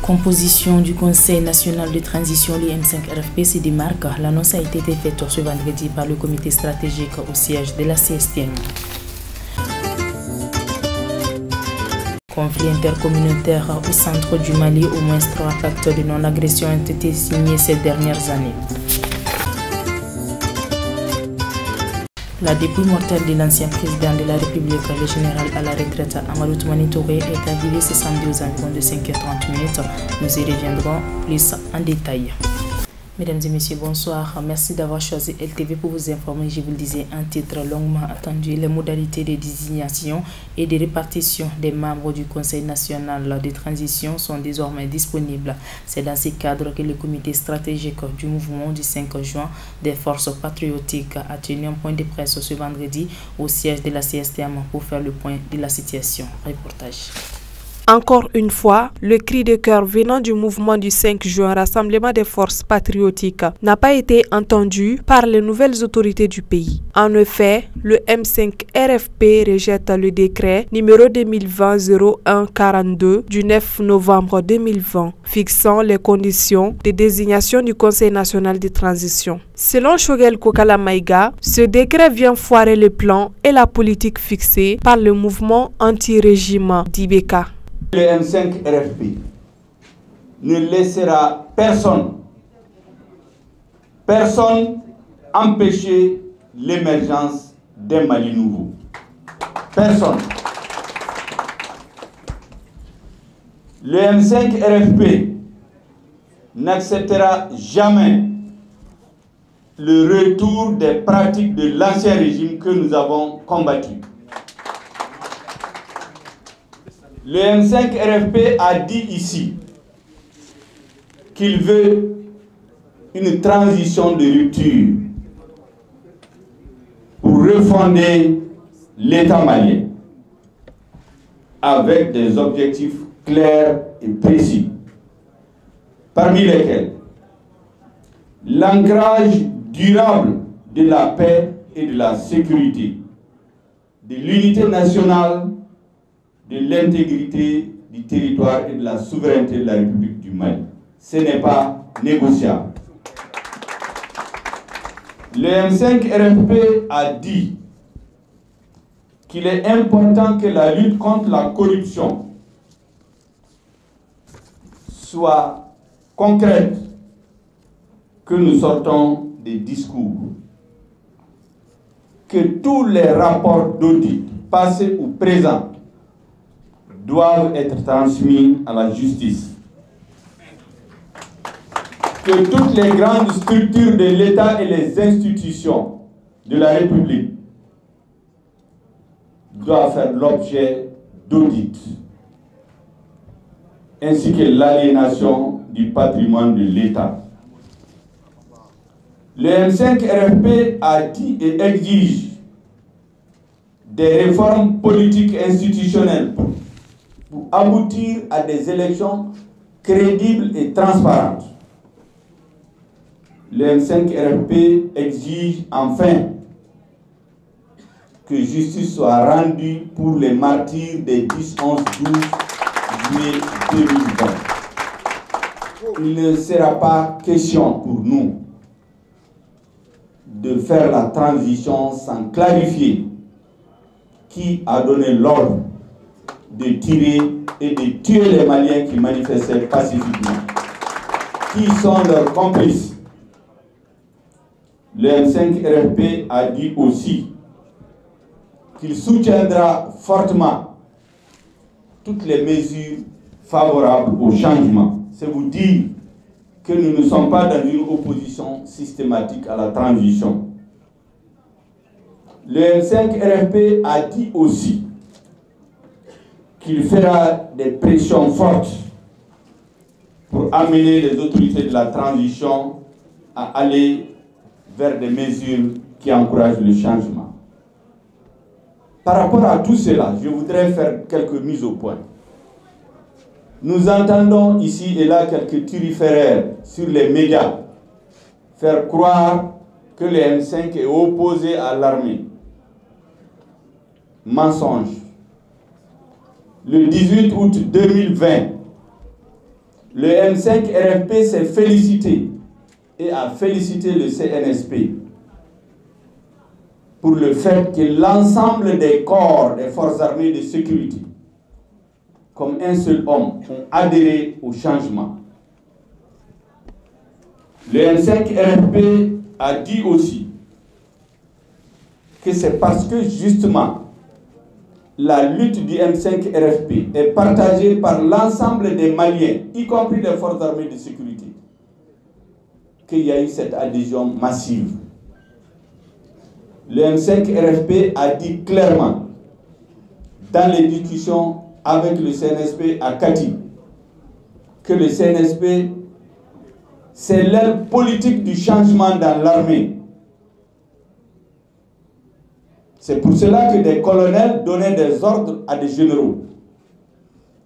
Composition du Conseil national de transition, l'IM5RFP, se démarque. L'annonce a été faite ce vendredi par le comité stratégique au siège de la CSTM. Conflit intercommunautaire au centre du Mali, au moins 3 pactes de non-agression ont été signés ces dernières années. La dépouille mortelle de l'ancien président de la République, le général à la retraite Amadou Toumani Touré, est arrivée ce samedi aux environs de 5h30. Nous y reviendrons plus en détail. Mesdames et messieurs, bonsoir. Merci d'avoir choisi LTV pour vous informer. Je vous le disais, un titre longuement attendu. Les modalités de désignation et de répartition des membres du Conseil national de transition sont désormais disponibles. C'est dans ce cadre que le comité stratégique du mouvement du 5 juin des forces patriotiques a tenu un point de presse ce vendredi au siège de la CSTM pour faire le point de la situation. Reportage. Encore une fois, le cri de cœur venant du mouvement du 5 juin, Rassemblement des forces patriotiques, n'a pas été entendu par les nouvelles autorités du pays. En effet, le M5RFP rejette le décret numéro 2020-0142 du 9 novembre 2020, fixant les conditions de désignation du Conseil national de transition. Selon Shogel Kokala Maïga, ce décret vient foirer le plan et la politique fixée par le mouvement anti-régime d'Ibeka. Le M5RFP ne laissera personne empêcher l'émergence d'un Mali nouveau. Personne. Le M5RFP n'acceptera jamais le retour des pratiques de l'ancien régime que nous avons combattu. Le M5RFP a dit ici qu'il veut une transition de rupture pour refonder l'État malien avec des objectifs clairs et précis, parmi lesquels l'ancrage durable de la paix et de la sécurité, de l'unité nationale, de l'intégrité du territoire et de la souveraineté de la République du Mali. Ce n'est pas négociable. Le M5RFP a dit qu'il est important que la lutte contre la corruption soit concrète, que nous sortons des discours, que tous les rapports d'audit, passés ou présents, doivent être transmis à la justice. Que toutes les grandes structures de l'État et les institutions de la République doivent faire l'objet d'audits, ainsi que l'aliénation du patrimoine de l'État. Le M5RFP a dit et exige des réformes politiques et institutionnelles pour aboutir à des élections crédibles et transparentes. Le M5RFP exige enfin que justice soit rendue pour les martyrs des 10, 11, 12 juillet 2020. Il ne sera pas question pour nous de faire la transition sans clarifier qui a donné l'ordre de tirer et de tuer les Maliens qui manifestaient pacifiquement. Qui sont leurs complices? Le M5RFP a dit aussi qu'il soutiendra fortement toutes les mesures favorables au changement. C'est vous dire que nous ne sommes pas dans une opposition systématique à la transition. Le M5RFP a dit aussi qu'il fera des pressions fortes pour amener les autorités de la transition à aller vers des mesures qui encouragent le changement. Par rapport à tout cela, je voudrais faire quelques mises au point. Nous entendons ici et là quelques turiféraires sur les médias faire croire que le M5 est opposé à l'armée. Mensonge. Le 18 août 2020, le M5 RFP s'est félicité et a félicité le CNSP pour le fait que l'ensemble des corps des forces armées de sécurité, comme un seul homme, ont adhéré au changement. Le M5 RFP a dit aussi que c'est parce que justement la lutte du M5 RFP est partagée par l'ensemble des Maliens, y compris les forces armées de sécurité, qu'il y a eu cette adhésion massive. Le M5 RFP a dit clairement, dans les discussions avec le CNSP à Kati, que le CNSP, c'est l'aile politique du changement dans l'armée. C'est pour cela que des colonels donnaient des ordres à des généraux.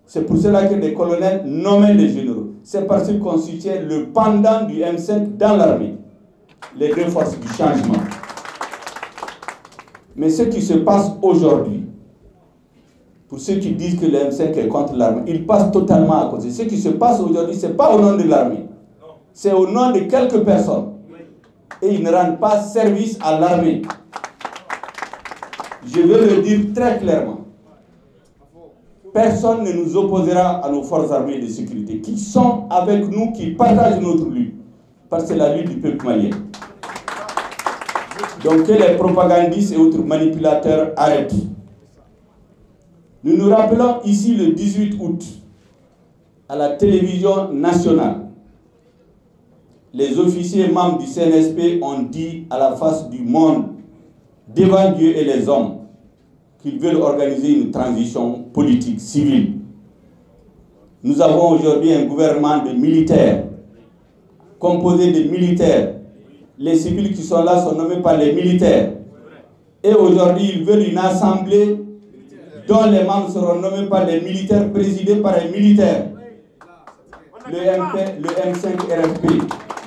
C'est pour cela que des colonels nommaient des généraux. C'est parce qu'ils constituaient le pendant du M5 dans l'armée. Les deux forces du changement. Mais ce qui se passe aujourd'hui, pour ceux qui disent que le M5 est contre l'armée, ils passent totalement à côté. Ce qui se passe aujourd'hui, ce n'est pas au nom de l'armée. C'est au nom de quelques personnes. Et ils ne rendent pas service à l'armée. Je veux le dire très clairement. Personne ne nous opposera à nos forces armées de sécurité qui sont avec nous, qui partagent notre lutte. Parce que c'est la lutte du peuple malien. Donc que les propagandistes et autres manipulateurs arrêtent. Nous nous rappelons ici le 18 août, à la télévision nationale, les officiers membres du CNSP ont dit à la face du monde, devant Dieu et les hommes, qu'ils veulent organiser une transition politique, civile. Nous avons aujourd'hui un gouvernement de militaires, composé de militaires. Les civils qui sont là sont nommés par les militaires. Et aujourd'hui, ils veulent une assemblée dont les membres seront nommés par les militaires, présidés par les militaires. Le M5 RFP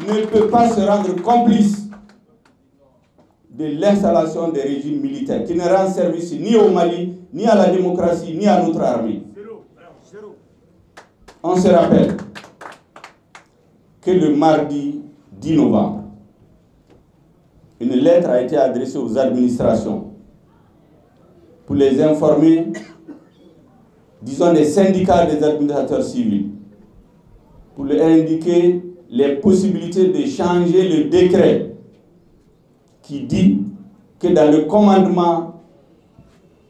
ne peut pas se rendre complice de l'installation des régimes militaires qui ne rendent service ni au Mali, ni à la démocratie, ni à notre armée. On se rappelle que le mardi 10 novembre, une lettre a été adressée aux administrations pour les informer, disons, des syndicats des administrateurs civils, pour leur indiquer les possibilités de changer le décret qui dit que dans le commandement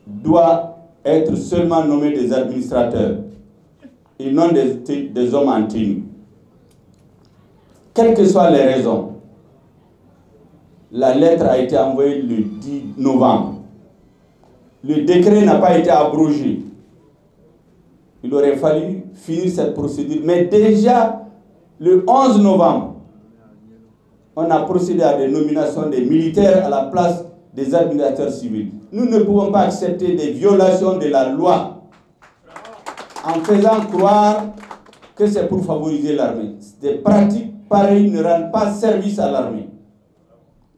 doit être seulement nommé des administrateurs et non des hommes en tenue. Quelles que soient les raisons, la lettre a été envoyée le 10 novembre. Le décret n'a pas été abrogé. Il aurait fallu finir cette procédure. Mais déjà, le 11 novembre, on a procédé à des nominations des militaires à la place des administrateurs civils. Nous ne pouvons pas accepter des violations de la loi en faisant croire que c'est pour favoriser l'armée. Des pratiques pareilles ne rendent pas service à l'armée,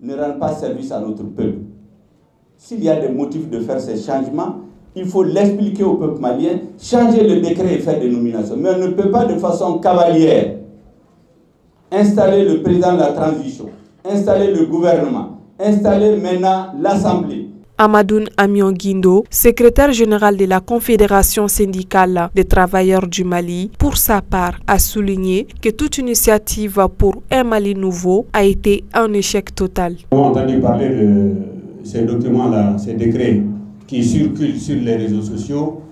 ne rendent pas service à notre peuple. S'il y a des motifs de faire ces changements, il faut l'expliquer au peuple malien, changer le décret et faire des nominations. Mais on ne peut pas de façon cavalière installer le président de la transition, installer le gouvernement, installer maintenant l'Assemblée. Amadoune Amion Guindo, secrétaire général de la Confédération syndicale des travailleurs du Mali, pour sa part, a souligné que toute initiative pour un Mali nouveau a été un échec total. On a entendu parler de ces documents-là, ces décrets qui circulent sur les réseaux sociaux,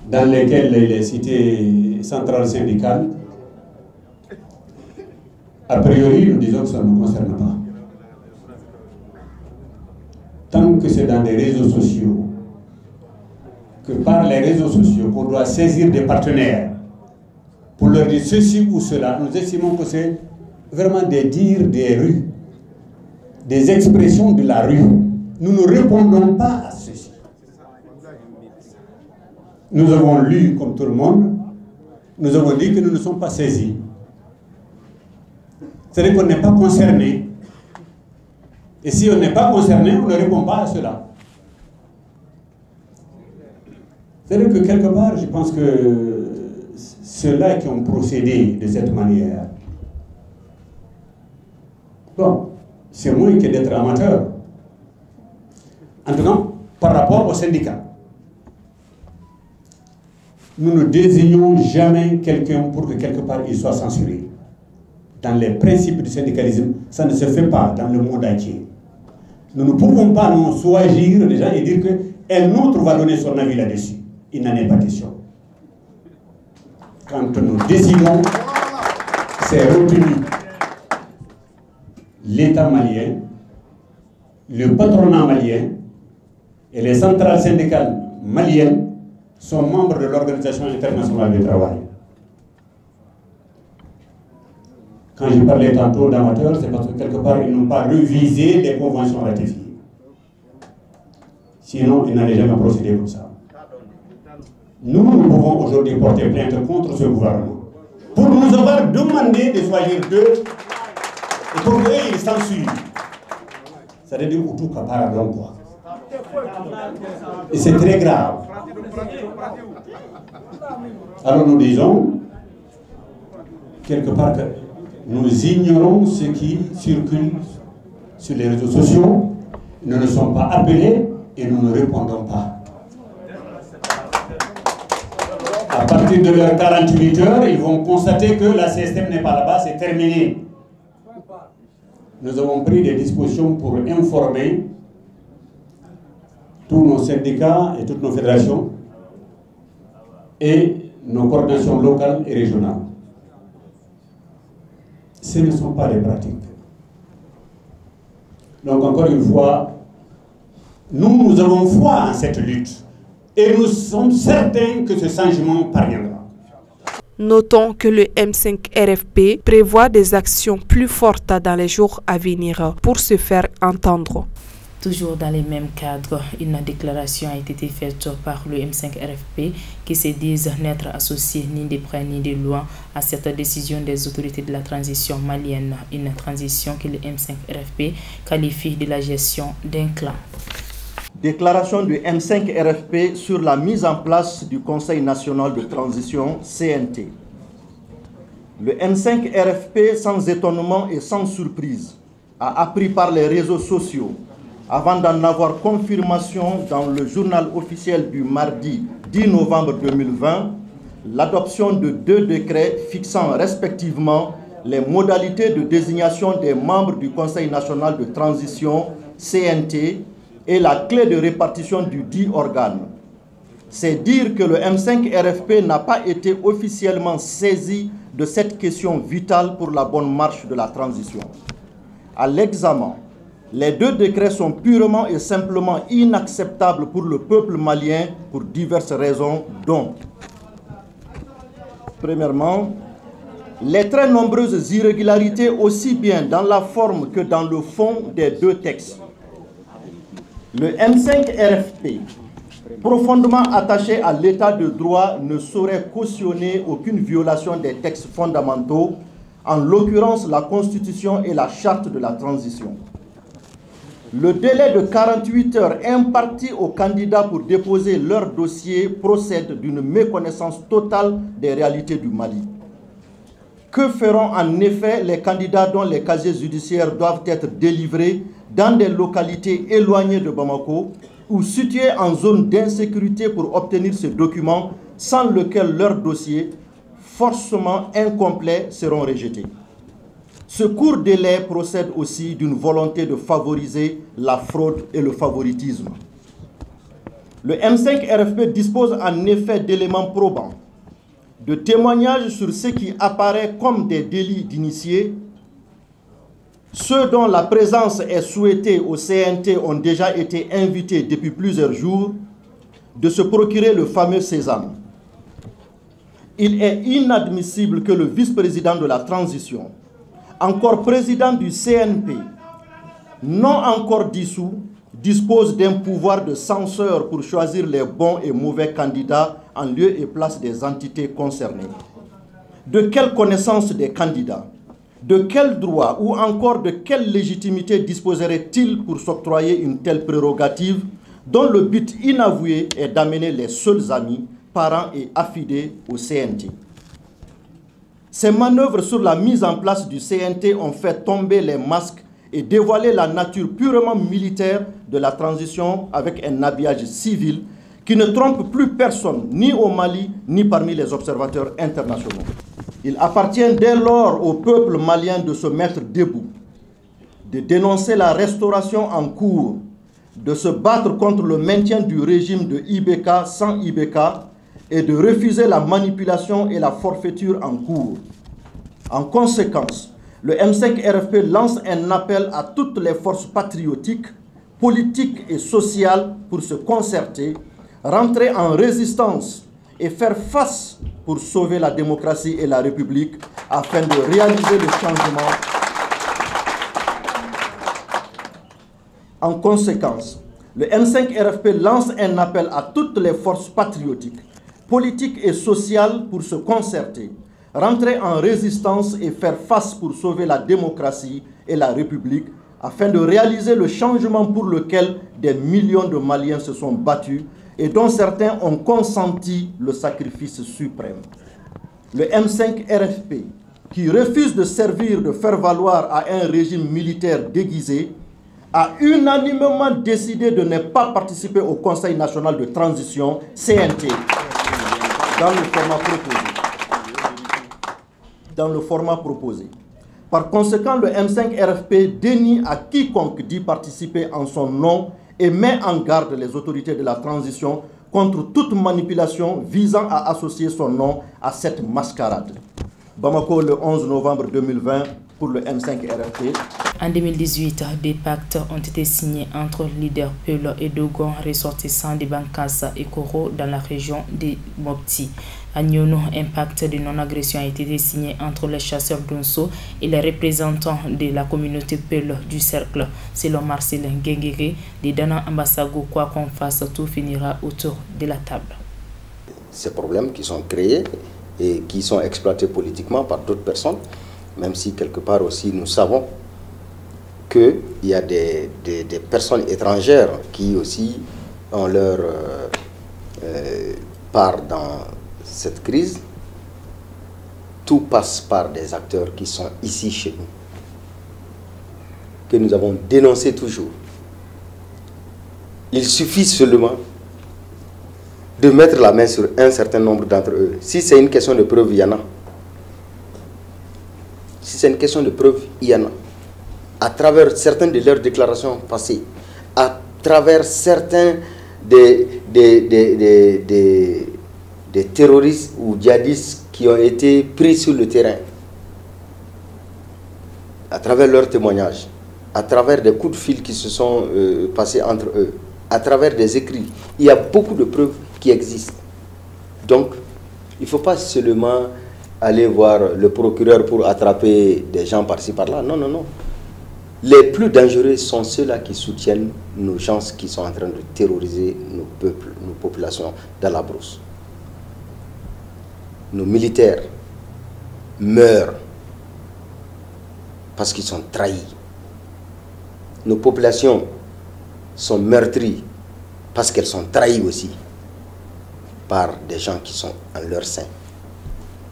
dans lesquels il est cité centrale syndicale. A priori, nous disons que ça ne nous concerne pas. Tant que c'est dans les réseaux sociaux, que par les réseaux sociaux, qu'on doit saisir des partenaires pour leur dire ceci ou cela, nous estimons que c'est vraiment des dires des rues, des expressions de la rue. Nous ne répondons pas à ceci. Nous avons lu comme tout le monde, nous avons dit que nous ne sommes pas saisis. C'est-à-dire qu'on n'est pas concerné. Et si on n'est pas concerné, on ne répond pas à cela. C'est-à-dire que quelque part, je pense que ceux-là qui ont procédé de cette manière, bon, c'est moins que d'être amateur. En tout cas, par rapport au syndicat, nous ne désignons jamais quelqu'un pour que quelque part il soit censuré. Dans les principes du syndicalisme, ça ne se fait pas dans le monde entier. Nous ne pouvons pas nous choisir les gens et dire qu'un autre va donner son avis là-dessus. Il n'en est pas question. Quand nous décidons, c'est retenu. L'État malien, le patronat malien et les centrales syndicales maliennes sont membres de l'Organisation internationale du travail. Quand je parlais tantôt d'amateurs, c'est parce que quelque part, ils n'ont pas révisé les conventions ratifiées. Sinon, ils n'allaient jamais procéder comme ça. Nous pouvons aujourd'hui porter plainte contre ce gouvernement pour nous avoir demandé de choisir d'eux et pour qu'eux, ils censurent. Ça veut dire tout pardon quoi. Et c'est très grave. Alors nous disons, quelque part, que nous ignorons ce qui circule sur les réseaux sociaux, nous ne sommes pas appelés et nous ne répondons pas. À partir de leurs 48 heures, ils vont constater que la CSM n'est pas là-bas, c'est terminé. Nous avons pris des dispositions pour informer tous nos syndicats et toutes nos fédérations et nos coordinations locales et régionales. Ce ne sont pas des pratiques. Donc encore une fois, nous avons foi en cette lutte et nous sommes certains que ce changement parviendra. Notons que le M5-RFP prévoit des actions plus fortes dans les jours à venir pour se faire entendre. Toujours dans les mêmes cadres, une déclaration a été faite par le M5-RFP qui se disent n'être associés ni de près ni de loin à cette décision des autorités de la transition malienne, une transition que le M5-RFP qualifie de la gestion d'un clan. Déclaration du M5-RFP sur la mise en place du Conseil national de transition CNT. Le M5-RFP, sans étonnement et sans surprise, a appris par les réseaux sociaux, avant d'en avoir confirmation dans le journal officiel du mardi 10 novembre 2020, l'adoption de 2 décrets fixant respectivement les modalités de désignation des membres du Conseil national de transition CNT et la clé de répartition du dit organe. C'est dire que le M5-RFP n'a pas été officiellement saisi de cette question vitale pour la bonne marche de la transition. À l'examen, les 2 décrets sont purement et simplement inacceptables pour le peuple malien pour diverses raisons, dont, premièrement, les très nombreuses irrégularités aussi bien dans la forme que dans le fond des 2 textes. Le M5-RFP, profondément attaché à l'état de droit, ne saurait cautionner aucune violation des textes fondamentaux, en l'occurrence la Constitution et la Charte de la transition. Le délai de 48 heures imparti aux candidats pour déposer leur dossier procède d'une méconnaissance totale des réalités du Mali. Que feront en effet les candidats dont les casiers judiciaires doivent être délivrés dans des localités éloignées de Bamako ou situées en zone d'insécurité pour obtenir ces documents sans lesquels leurs dossiers, forcément incomplets, seront rejetés? Ce court délai procède aussi d'une volonté de favoriser la fraude et le favoritisme. Le M5-RFP dispose en effet d'éléments probants, de témoignages sur ce qui apparaît comme des délits d'initiés. Ceux dont la présence est souhaitée au CNT ont déjà été invités depuis plusieurs jours de se procurer le fameux sésame. Il est inadmissible que le vice-président de la transition, encore président du CNP, non encore dissous, dispose d'un pouvoir de censeur pour choisir les bons et mauvais candidats en lieu et place des entités concernées. De quelle connaissance des candidats, de quel droit ou encore de quelle légitimité disposerait-il pour s'octroyer une telle prérogative dont le but inavoué est d'amener les seuls amis, parents et affidés au CNT? Ces manœuvres sur la mise en place du CNT ont fait tomber les masques et dévoiler la nature purement militaire de la transition avec un habillage civil qui ne trompe plus personne, ni au Mali, ni parmi les observateurs internationaux. Il appartient dès lors au peuple malien de se mettre debout, de dénoncer la restauration en cours, de se battre contre le maintien du régime de IBK sans IBK et de refuser la manipulation et la forfaiture en cours. En conséquence, le M5-RFP lance un appel à toutes les forces patriotiques, politiques et sociales pour se concerter, rentrer en résistance et faire face pour sauver la démocratie et la République afin de réaliser le changement. En conséquence, le M5-RFP lance un appel à toutes les forces patriotiques, politiques et sociales pour se concerter, rentrer en résistance et faire face pour sauver la démocratie et la République afin de réaliser le changement pour lequel des millions de Maliens se sont battus et dont certains ont consenti le sacrifice suprême. Le M5-RFP, qui refuse de servir de faire valoir à un régime militaire déguisé, a unanimement décidé de ne pas participer au Conseil national de transition, CNT, dans le format proposé. Par conséquent, le M5-RFP dénie à quiconque d'y participer en son nom et met en garde les autorités de la transition contre toute manipulation visant à associer son nom à cette mascarade. Bamako, le 11 novembre 2020, pour le M5-RFP. En 2018, des pactes ont été signés entre leaders Peul et Dogon, ressortissants de Bankassa et Koro dans la région de Mopti. À Nyono, un pacte de non-agression a été signé entre les chasseurs d'Onso et les représentants de la communauté Peul du cercle. Selon Marcel Nguengere, de Dana Ambassago, quoi qu'on fasse, tout finira autour de la table. Ces problèmes qui sont créés et qui sont exploités politiquement par d'autres personnes, même si quelque part aussi nous savons qu'il y a des personnes étrangères qui aussi ont leur part dans cette crise. Tout passe par des acteurs qui sont ici chez nous, que nous avons dénoncé toujours. Il suffit seulement de mettre la main sur un certain nombre d'entre eux. Si c'est une question de preuve, il y en a. Si c'est une question de preuve, il y en a. À travers certaines de leurs déclarations passées, à travers certains des terroristes ou djihadistes qui ont été pris sur le terrain, à travers leurs témoignages, à travers des coups de fil qui se sont passés entre eux, à travers des écrits, il y a beaucoup de preuves qui existent. Donc, il ne faut pas seulement aller voir le procureur pour attraper des gens par-ci par-là. Non, non, non. Les plus dangereux sont ceux-là qui soutiennent nos gens qui sont en train de terroriser nos peuples, nos populations dans la brousse. Nos militaires meurent parce qu'ils sont trahis. Nos populations sont meurtries parce qu'elles sont trahies aussi par des gens qui sont en leur sein.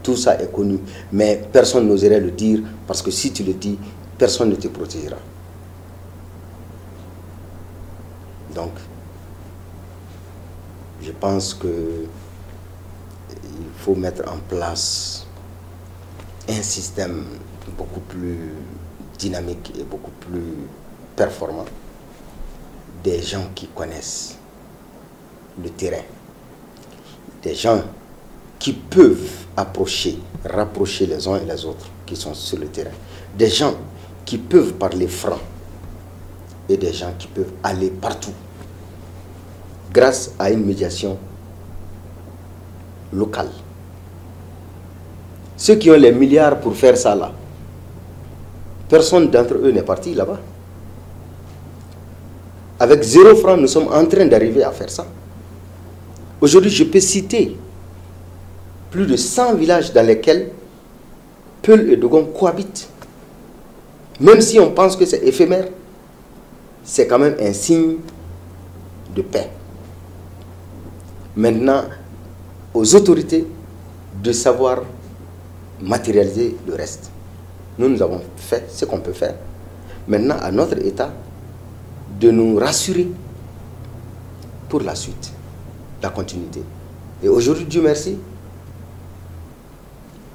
Tout ça est connu, mais personne n'oserait le dire parce que si tu le dis, personne ne te protégera. Donc, je pense qu'il faut mettre en place un système beaucoup plus dynamique et beaucoup plus performant. Des gens qui connaissent le terrain. Des gens qui peuvent rapprocher les uns et les autres qui sont sur le terrain. Des gens qui peuvent parler franc et des gens qui peuvent aller partout grâce à une médiation locale. Ceux qui ont les milliards pour faire ça là, personne d'entre eux n'est parti là-bas. Avec 0 franc, nous sommes en train d'arriver à faire ça. Aujourd'hui, je peux citer plus de 100 villages dans lesquels Peul et Dogon cohabitent. Même si on pense que c'est éphémère, c'est quand même un signe de paix. Maintenant, aux autorités de savoir matérialiser le reste. Nous avons fait ce qu'on peut faire. Maintenant, à notre État de nous rassurer pour la suite, la continuité. Et aujourd'hui, Dieu merci,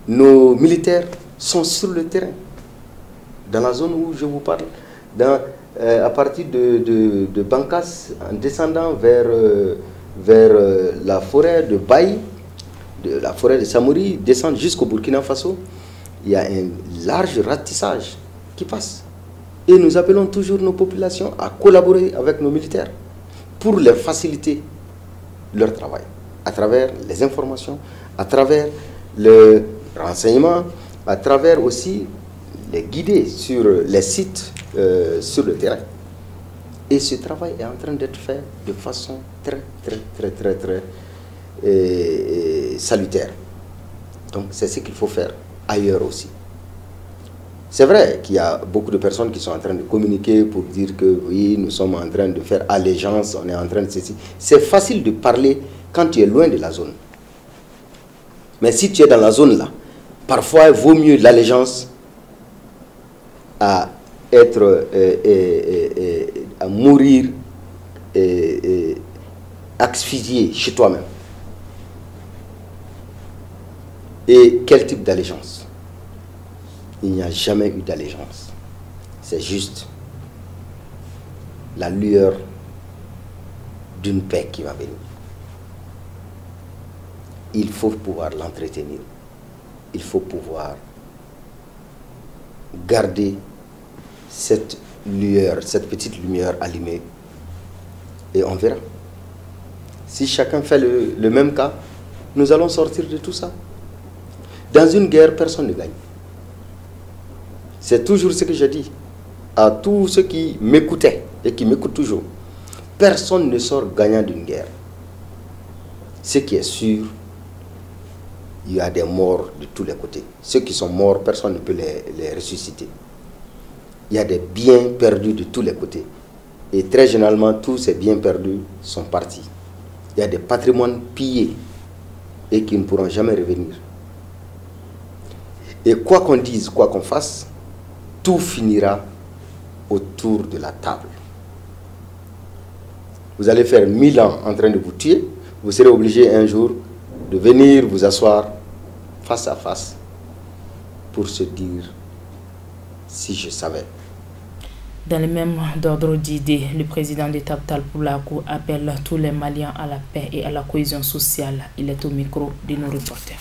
nos militaires sont sur le terrain, dans la zone où je vous parle, à partir de Bankas, en descendant vers la forêt de Baye, de la forêt de Samori, descendre jusqu'au Burkina Faso, il y a un large ratissage qui passe. Et nous appelons toujours nos populations à collaborer avec nos militaires pour leur faciliter leur travail, à travers les informations, à travers le renseignement, à travers aussi les guider sur les sites, sur le terrain. Et ce travail est en train d'être fait de façon très salutaire. Donc c'est ce qu'il faut faire ailleurs aussi. C'est vrai qu'il y a beaucoup de personnes qui sont en train de communiquer pour dire que oui, nous sommes en train de faire allégeance, on est en train de ceci. C'est facile de parler quand tu es loin de la zone. Mais si tu es dans la zone là, parfois il vaut mieux l'allégeance à être, à mourir asphyxié chez toi-même. Et quel type d'allégeance? Il n'y a jamais eu d'allégeance. C'est juste la lueur d'une paix qui va venir. Il faut pouvoir l'entretenir. Il faut pouvoir garder cette lueur, cette petite lumière allumée. Et on verra. Si chacun fait le même cas, nous allons sortir de tout ça. Dans une guerre, personne ne gagne. C'est toujours ce que je dis à tous ceux qui m'écoutaient et qui m'écoutent toujours. Personne ne sort gagnant d'une guerre. Ce qui est sûr, il y a des morts de tous les côtés. Ceux qui sont morts, personne ne peut les ressusciter. Il y a des biens perdus de tous les côtés. Et très généralement, tous ces biens perdus sont partis. Il y a des patrimoines pillés et qui ne pourront jamais revenir. Et quoi qu'on dise, quoi qu'on fasse, tout finira autour de la table. Vous allez faire 1000 ans en train de vous tuer, vous serez obligé un jour de venir vous asseoir face à face pour se dire si je savais. Dans le même ordre d'idées, le président de Taptal Poulakou appelle tous les Maliens à la paix et à la cohésion sociale. Il est au micro de nos reporters.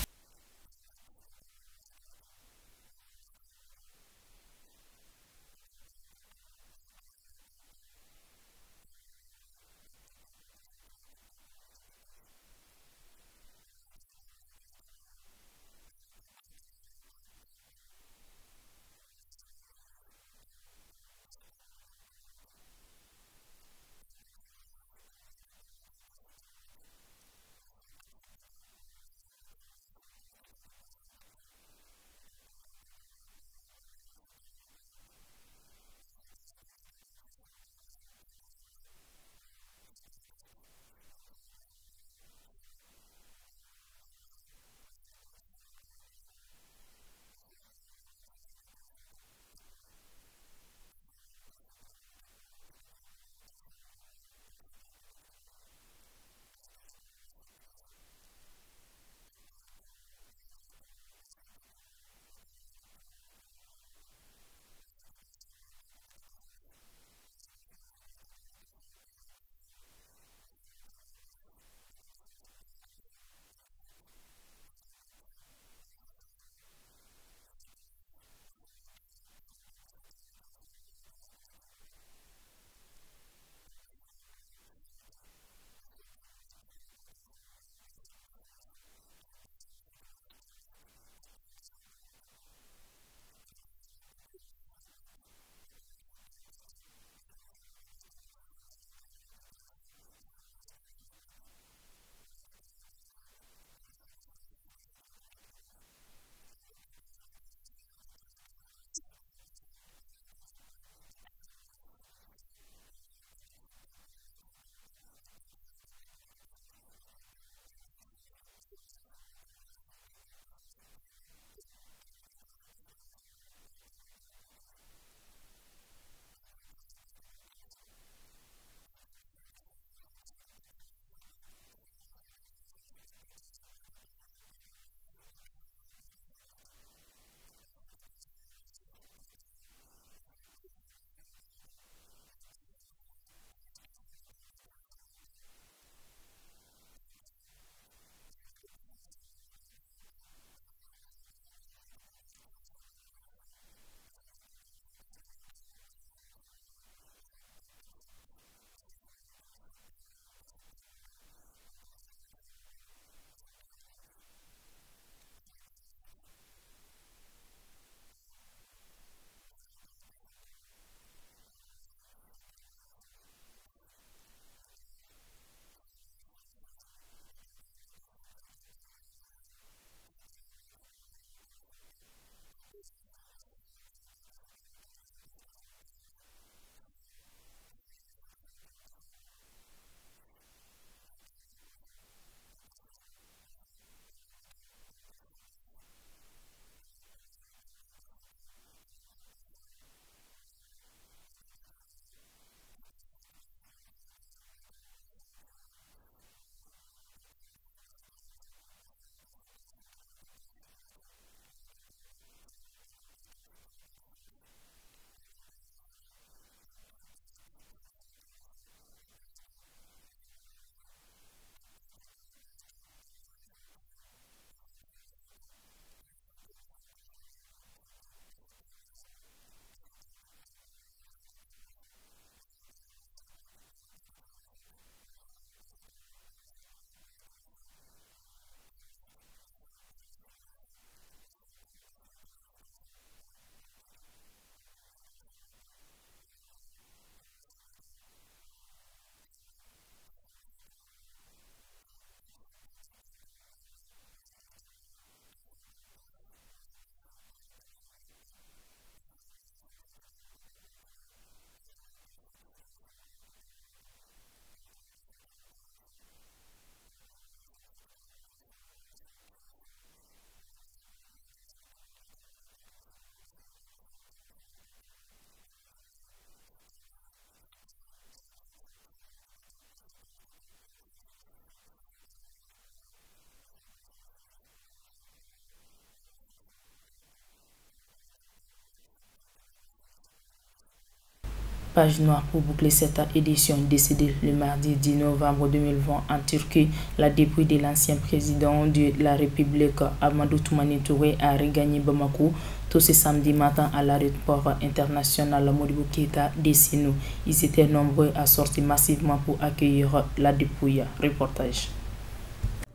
Page noire pour boucler cette édition. Décédé le mardi 10 novembre 2020 en Turquie, la dépouille de l'ancien président de la République, Amadou Toumani Touré, a regagné Bamako tout ce samedi matin à l'aéroport international Modibo Keïta de Sénou. Ils étaient nombreux à sortir massivement pour accueillir la dépouille. Reportage.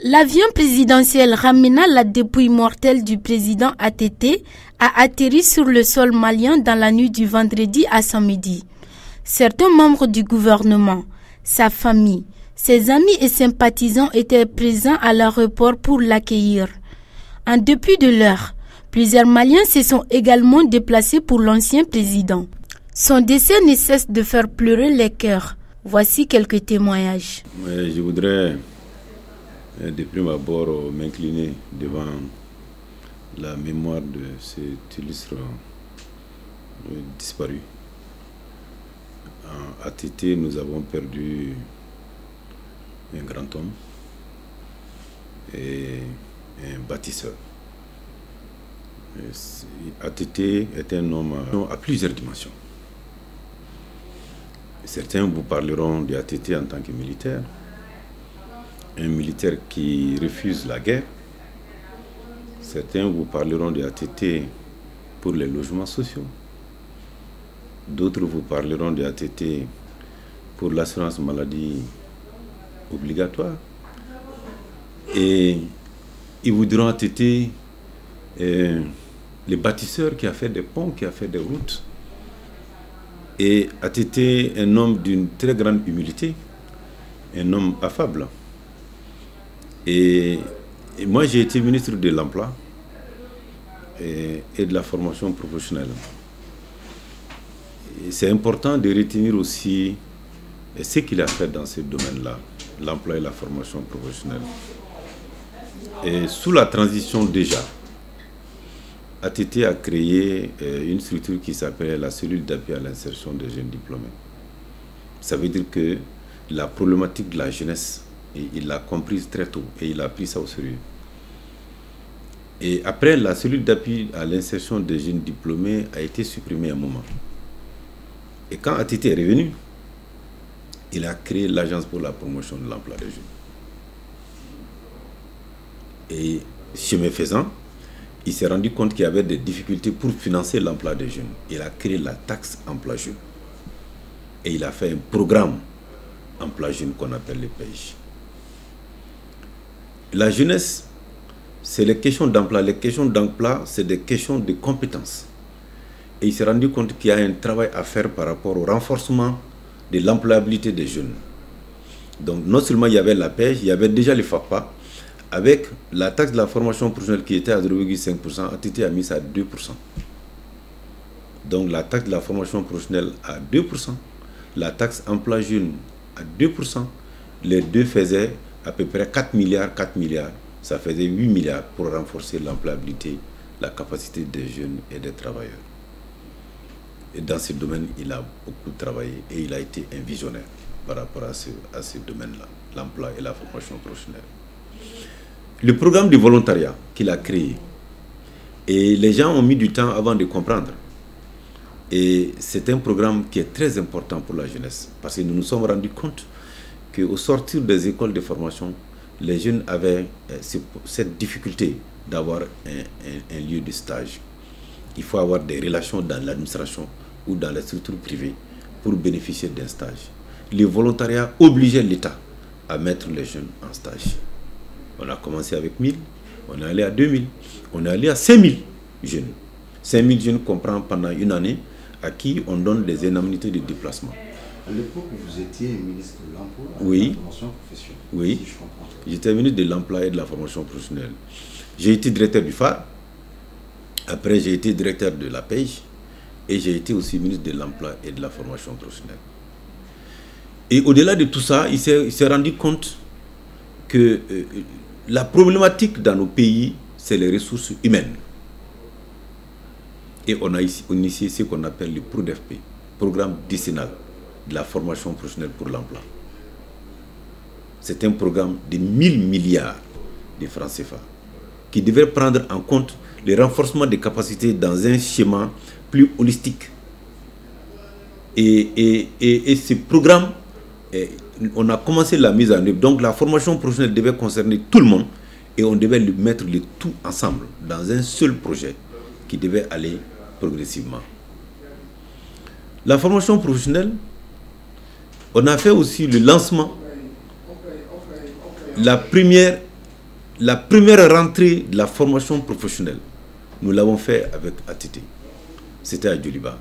L'avion présidentiel ramenant la dépouille mortelle du président ATT a atterri sur le sol malien dans la nuit du vendredi à samedi. Certains membres du gouvernement, sa famille, ses amis et sympathisants étaient présents à l'aéroport pour l'accueillir. En dépit de l'heure, plusieurs Maliens se sont également déplacés pour l'ancien président. Son décès ne cesse de faire pleurer les cœurs. Voici quelques témoignages. Je voudrais de prime abord m'incliner devant la mémoire de cet illustre disparu. En ATT, nous avons perdu un grand homme et un bâtisseur. ATT est un homme à plusieurs dimensions. Certains vous parleront de ATT en tant que militaire, un militaire qui refuse la guerre. Certains vous parleront de ATT pour les logements sociaux. D'autres vous parleront de ATT pour l'assurance maladie obligatoire. Et ils vous diront ATT, les bâtisseurs qui a fait des ponts, qui a fait des routes. Et ATT, un homme d'une très grande humilité, un homme affable. Et moi, j'ai été ministre de l'Emploi et de la formation professionnelle. C'est important de retenir aussi ce qu'il a fait dans ce domaine-là, l'emploi et la formation professionnelle. Et sous la transition déjà, ATT a créé une structure qui s'appelle la cellule d'appui à l'insertion des jeunes diplômés. Ça veut dire que la problématique de la jeunesse, il l'a comprise très tôt et il a pris ça au sérieux. Et après, la cellule d'appui à l'insertion des jeunes diplômés a été supprimée à un moment. Et quand ATT est revenu, il a créé l'Agence pour la promotion de l'emploi des jeunes. Et chemin faisant, il s'est rendu compte qu'il y avait des difficultés pour financer l'emploi des jeunes. Il a créé la taxe emploi jeune. Et il a fait un programme emploi jeune qu'on appelle le PEJ. La jeunesse, c'est les questions d'emploi. Les questions d'emploi, c'est des questions de compétences. Et il s'est rendu compte qu'il y a un travail à faire par rapport au renforcement de l'employabilité des jeunes. Donc non seulement il y avait la PEJ, il y avait déjà le FAPA, avec la taxe de la formation professionnelle qui était à 0,5%, ATT a mis ça à 2%. Donc la taxe de la formation professionnelle à 2%, la taxe emploi jeune à 2%, les deux faisaient à peu près 4 milliards, ça faisait 8 milliards pour renforcer l'employabilité, la capacité des jeunes et des travailleurs. Et dans ce domaine, il a beaucoup travaillé et il a été un visionnaire par rapport à ce domaine-là, l'emploi et la formation professionnelle. Le programme de volontariat qu'il a créé, et les gens ont mis du temps avant de comprendre. Et c'est un programme qui est très important pour la jeunesse, parce que nous nous sommes rendus compte qu'au sortir des écoles de formation, les jeunes avaient cette difficulté d'avoir un lieu de stage. Il faut avoir des relations dans l'administration ou dans les structures privées pour bénéficier d'un stage. Le volontariat obligeait l'État à mettre les jeunes en stage. On a commencé avec 1000, on est allé à 2000, on est allé à 5000 jeunes. 5000 jeunes qu'on prend pendant une année, à qui on donne des indemnités de déplacement. À l'époque où vous étiez ministre de l'Emploi et oui. de la formation professionnelle. Oui, si je comprends. J'étais ministre de l'Emploi et de la formation professionnelle. J'ai été directeur du phare, après j'ai été directeur de la PEJ et j'ai été aussi ministre de l'Emploi et de la formation professionnelle. Et au-delà de tout ça, il s'est rendu compte que la problématique dans nos pays, c'est les ressources humaines. Et on a initié ce qu'on appelle le PRODFP, Programme décennal de la formation professionnelle pour l'emploi. C'est un programme de 1000 milliards de francs CFA qui devait prendre en compte le renforcement des capacités dans un schéma plus holistique. Et ce programme, on a commencé la mise en œuvre. Donc la formation professionnelle devait concerner tout le monde et on devait mettre le tout ensemble dans un seul projet qui devait aller progressivement. La formation professionnelle, on a fait aussi le lancement, la première rentrée de la formation professionnelle. Nous l'avons fait avec ATT. C'était à Djoliba.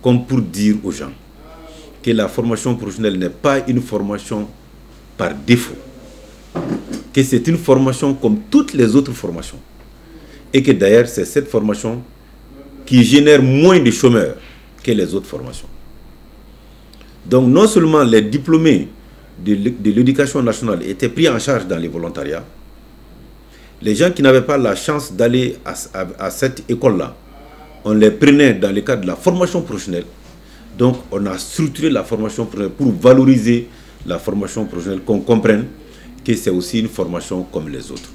Comme pour dire aux gens que la formation professionnelle n'est pas une formation par défaut, que c'est une formation comme toutes les autres formations. Et que d'ailleurs, c'est cette formation qui génère moins de chômeurs que les autres formations. Donc non seulement les diplômés de l'éducation nationale étaient pris en charge dans les volontariats, les gens qui n'avaient pas la chance d'aller à cette école-là, on les prenait dans le cadre de la formation professionnelle. Donc on a structuré la formation professionnelle pour valoriser la formation professionnelle, qu'on comprenne que c'est aussi une formation comme les autres.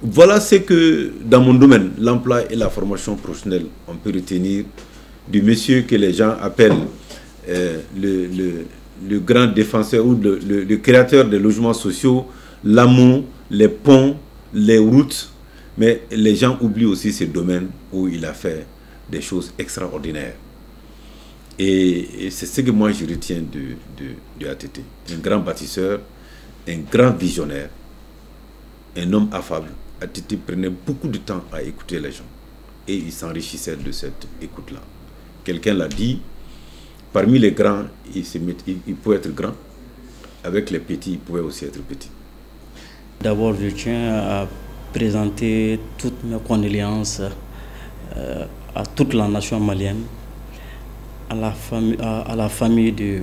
Voilà ce que dans mon domaine, l'emploi et la formation professionnelle, on peut retenir du monsieur que les gens appellent le grand défenseur ou le créateur des logements sociaux, l'amont, les ponts, les routes. Mais les gens oublient aussi ce domaine où il a fait des choses extraordinaires. Et c'est ce que moi je retiens de ATT. Un grand bâtisseur, un grand visionnaire, un homme affable. ATT prenait beaucoup de temps à écouter les gens. Et il s'enrichissait de cette écoute-là. Quelqu'un l'a dit, parmi les grands, il pouvait être grand. Avec les petits, il pouvait aussi être petit. D'abord, je tiens à présenter toutes mes condoléances à toute la nation malienne, à la famille de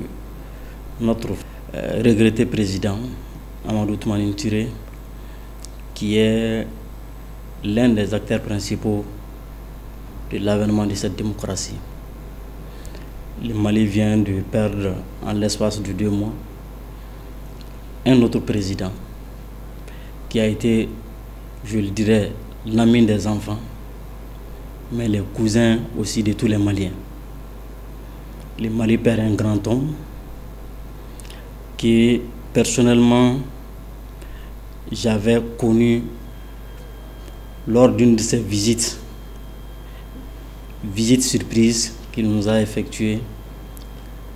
notre regretté président, Amadou Toumani Touré, qui est l'un des acteurs principaux de l'avènement de cette démocratie. Le Mali vient de perdre, en l'espace de 2 mois, un autre président qui a été, je le dirais, l'ami des enfants, mais les cousins aussi de tous les Maliens. Le Mali perd un grand homme qui, personnellement, j'avais connu lors d'une de ses visites surprise qu'il nous a effectuées,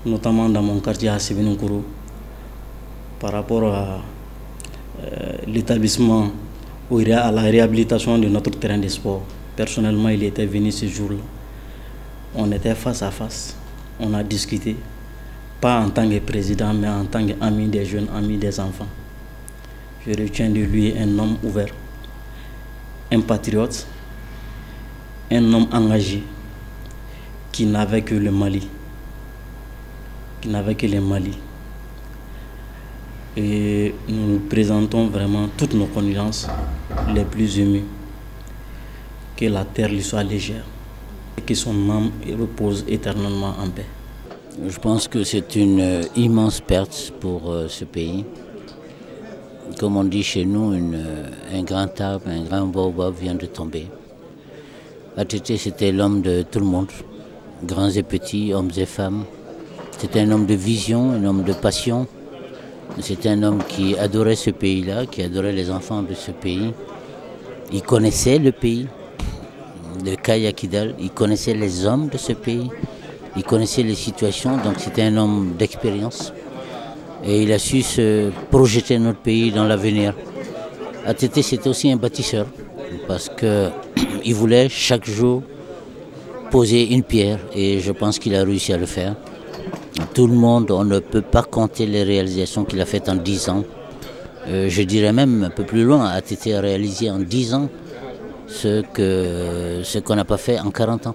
notamment dans mon quartier à Sévénoukoro, par rapport à l'établissement à la réhabilitation de notre terrain de sport. Personnellement, il était venu ce jour-là. On était face à face, on a discuté, pas en tant que président, mais en tant qu'ami des jeunes, ami des enfants. Je retiens de lui un homme ouvert, un patriote, un homme engagé, qui n'avait que le Mali, Et nous présentons vraiment toutes nos condoléances les plus émues. Que la terre lui soit légère et que son âme repose éternellement en paix. Je pense que c'est une immense perte pour ce pays. Comme on dit chez nous, un grand arbre, un grand baobab vient de tomber. ATT, c'était l'homme de tout le monde, grands et petits, hommes et femmes. C'était un homme de vision, un homme de passion. C'était un homme qui adorait ce pays-là, qui adorait les enfants de ce pays. Il connaissait le pays, de Kaya Kidal, il connaissait les hommes de ce pays, il connaissait les situations, donc c'était un homme d'expérience. Et il a su se projeter notre pays dans l'avenir. ATT, c'était aussi un bâtisseur, parce qu'il voulait chaque jour poser une pierre, et je pense qu'il a réussi à le faire. Tout le monde, on ne peut pas compter les réalisations qu'il a faites en 10 ans. Je dirais même un peu plus loin, ATT a réalisé en 10 ans ce qu'on n'a pas fait en 40 ans.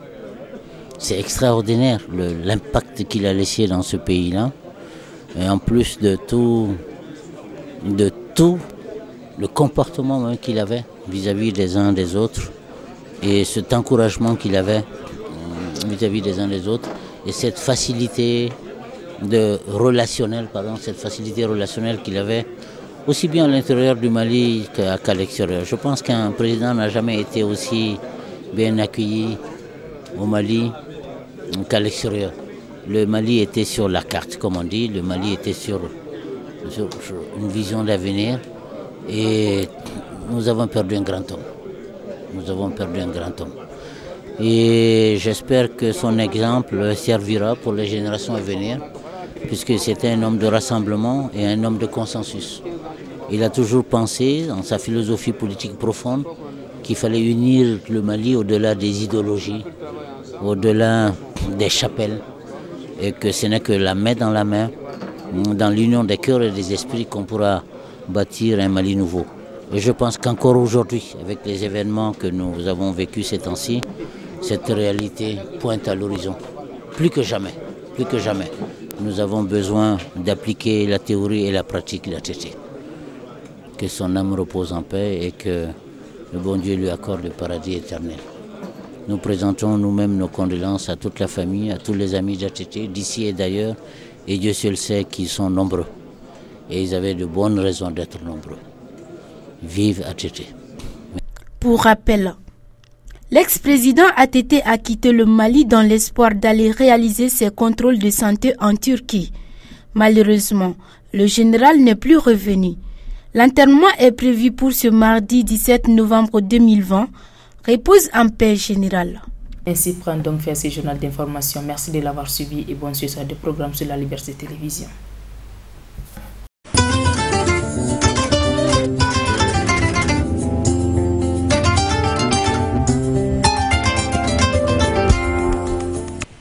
C'est extraordinaire l'impact qu'il a laissé dans ce pays-là. Et en plus de tout le comportement qu'il avait vis-à-vis des uns des autres, et cet encouragement qu'il avait vis-à-vis des uns des autres, et cette facilité relationnelle qu'il avait, aussi bien à l'intérieur du Mali qu'à l'extérieur. Je pense qu'un président n'a jamais été aussi bien accueilli au Mali qu'à l'extérieur. Le Mali était sur la carte, comme on dit, le Mali était sur une vision d'avenir et nous avons perdu un grand homme. Nous avons perdu un grand homme. Et j'espère que son exemple servira pour les générations à venir, puisque c'était un homme de rassemblement et un homme de consensus. Il a toujours pensé, dans sa philosophie politique profonde, qu'il fallait unir le Mali au-delà des idéologies, au-delà des chapelles, et que ce n'est que la main, dans l'union des cœurs et des esprits, qu'on pourra bâtir un Mali nouveau. Et je pense qu'encore aujourd'hui, avec les événements que nous avons vécus ces temps-ci, cette réalité pointe à l'horizon. Plus que jamais, nous avons besoin d'appliquer la théorie et la pratique de l'ATT. Que son âme repose en paix et que le bon Dieu lui accorde le paradis éternel. Nous présentons nous-mêmes nos condoléances à toute la famille, à tous les amis d'ATT, d'ici et d'ailleurs, et Dieu seul sait qu'ils sont nombreux. Et ils avaient de bonnes raisons d'être nombreux. Vive ATT. Pour rappel, l'ex-président ATT a quitté le Mali dans l'espoir d'aller réaliser ses contrôles de santé en Turquie. Malheureusement, le général n'est plus revenu. L'enterrement est prévu pour ce mardi 17 novembre 2020. Repose en paix, général. Ainsi prend donc fin ce journal d'information. Merci de l'avoir suivi et bonne suite à des programmes sur la Liberté Télévision.